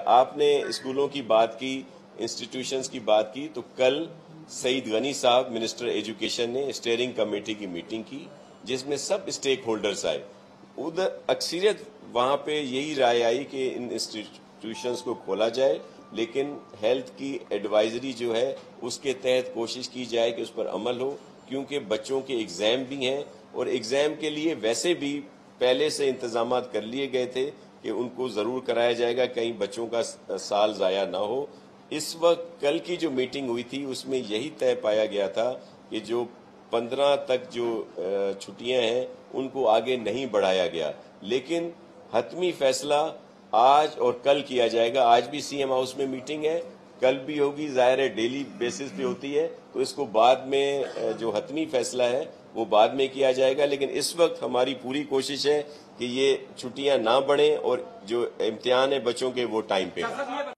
आपने स्कूलों की बात की, इंस्टीट्यूशंस की बात की, तो कल सईद गनी साहब मिनिस्टर एजुकेशन ने स्टीयरिंग कमेटी की मीटिंग की जिसमें सब स्टेक होल्डर्स आए। उधर अक्सरियत वहां पे यही राय आई कि इन इंस्टीट्यूशंस को खोला जाए, लेकिन हेल्थ की एडवाइजरी जो है उसके तहत कोशिश की जाए कि उस पर अमल हो, क्योंकि बच्चों के एग्जाम भी हैं और एग्जाम के लिए वैसे भी पहले से इंतजाम कर लिए गए थे कि उनको जरूर कराया जाएगा, कहीं बच्चों का साल जाया ना हो। इस वक्त कल की जो मीटिंग हुई थी उसमें यही तय पाया गया था कि जो 15 तक जो छुट्टियां हैं उनको आगे नहीं बढ़ाया गया, लेकिन हतमी फैसला आज और कल किया जाएगा। आज भी सीएम हाउस में मीटिंग है, कल भी होगी, जाहिर है डेली बेसिस पे होती है, तो इसको बाद में जो हतमी फैसला है वो बाद में किया जाएगा। लेकिन इस वक्त हमारी पूरी कोशिश है कि ये छुट्टियां ना बढ़ें और जो इम्तिहान है बच्चों के वो टाइम पे